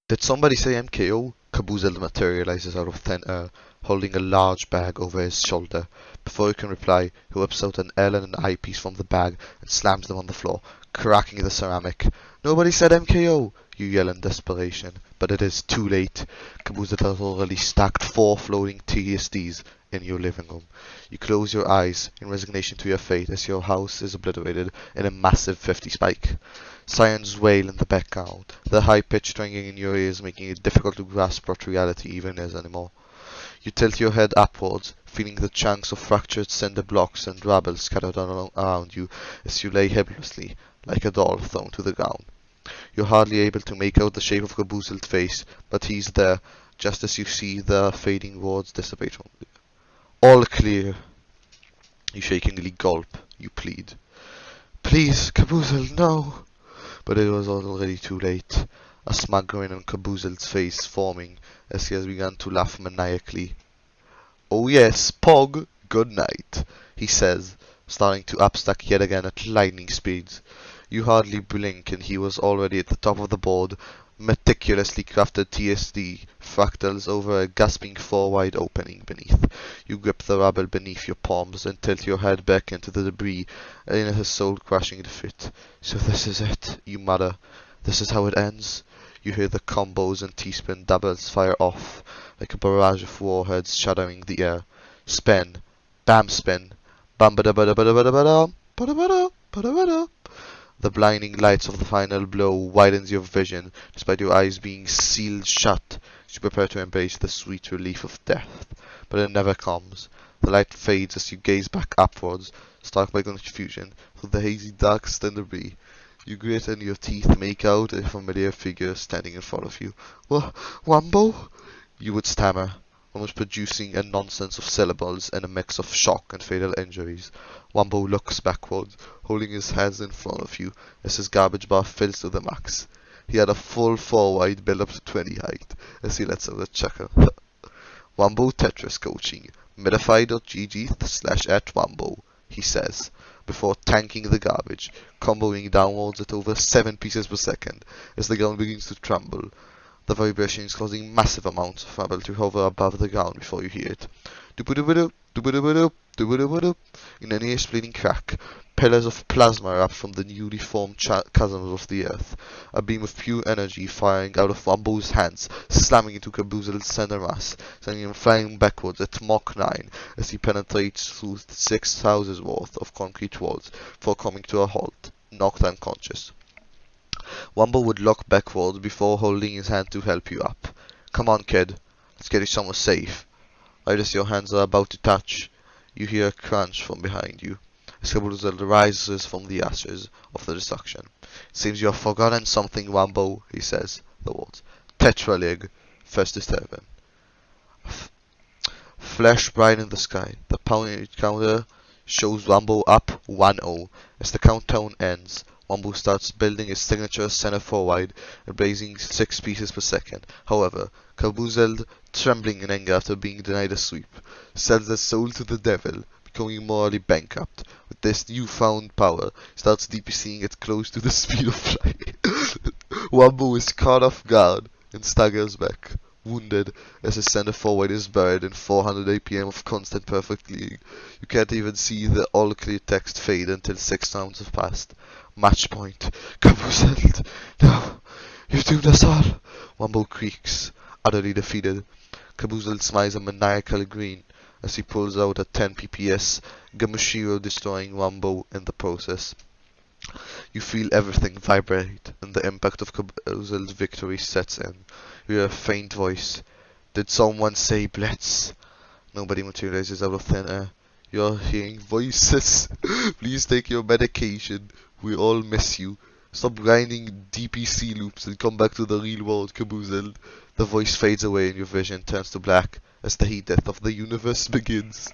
Did somebody say MKO? Caboozled materializes out of thin air, holding a large bag over his shoulder. Before you can reply, he whips out an L and an eyepiece from the bag and slams them on the floor, cracking the ceramic. Nobody said MKO! You yell in desperation, but it is too late. Caboozled has already stacked 4 floating TSDs in your living room. You close your eyes in resignation to your fate as your house is obliterated in a massive 50 spike. Sirens wail in the background, the high-pitched ringing in your ears making it difficult to grasp what reality even is anymore. You tilt your head upwards, feeling the chunks of fractured cinder blocks and rubble scattered around you as you lay helplessly, like a doll thrown to the ground. You're hardly able to make out the shape of Caboozled's face, but he's there, just as you see the fading wards dissipate from you. All clear. You shakingly gulp, you plead. Please, Caboozled, no! But it was already too late, a smug grin on Caboozled's face forming as he has begun to laugh maniacally. Oh yes, Pog, good night, he says, starting to upstack yet again at lightning speeds. You hardly blink and he was already at the top of the board, meticulously crafted TSD fractals over a gasping 4-wide opening beneath. You grip the rubble beneath your palms and tilt your head back into the debris in a soul-crushing defeat. So this is it, you mutter. This is how it ends. You hear the combos and T-spin doubles fire off, like a barrage of warheads shattering the air. Spin. Bam spin. Bam bada bada bada bada bada bada bada bada bada. The blinding lights of the final blow widens your vision, despite your eyes being sealed shut as you prepare to embrace the sweet relief of death. But it never comes. The light fades as you gaze back upwards, struck by confusion, through the hazy dark and debris. You grit and your teeth make out a familiar figure standing in front of you. Wambo? You would stammer, almost producing a nonsense of syllables and a mix of shock and fatal injuries. Wambo looks backwards, holding his hands in front of you as his garbage bar fills to the max. He had a full 4-wide build up to 20 height as he lets out a chuckle. Wambo Tetris coaching. Medify.gg/@Wambo, he says, before tanking the garbage, comboing downwards at over 7 pieces per second as the ground begins to tremble. The vibration is causing massive amounts of rubble to hover above the ground before you hear it. Doo-ba-doo-ba-doo, doo-ba-doo-ba-doo, doo-ba-doo-ba-doo. In an ear-splitting crack, pillars of plasma erupt from the newly formed chasms of the earth, a beam of pure energy firing out of Wambo's hands, slamming into Caboozled's center mass, sending him flying backwards at Mach 9 as he penetrates through 6 houses worth of concrete walls before coming to a halt, knocked unconscious. Wambo would look backwards before holding his hand to help you up. Come on, kid. Let's get you somewhere safe. Right as your hands are about to touch, you hear a crunch from behind you. As Caboozled rises from the ashes of the destruction. Seems you have forgotten something, Wambo, he says. The words. Tetralig. First disturb him. Flash bright in the sky. The pound counter shows Wambo up 1-0. As the countdown ends, Wambo starts building his signature center forward and blazing 6 pieces per second. However, Caboozled, trembling in anger after being denied a sweep, sells his soul to the devil, becoming morally bankrupt. With this newfound power, he starts DPCing at close to the speed of light. Wambo is caught off guard and staggers back, wounded, as his center forward is buried in 400 APM of constant perfect league. You can't even see the all-clear text fade until 6 rounds have passed. Match point. Caboozled. No. You've doomed us all. Wambo creaks, utterly defeated. Caboozled smiles a maniacal grin as he pulls out a 10 PPS, Gamushiro destroying Wambo in the process. You feel everything vibrate, and the impact of Caboozled's victory sets in. You hear a faint voice. Did someone say Blitz? Nobody materializes out of thin air. You're hearing voices. Please take your medication. We all miss you. Stop grinding DPC loops and come back to the real world, Caboozled. The voice fades away and your vision turns to black as the heat death of the universe begins.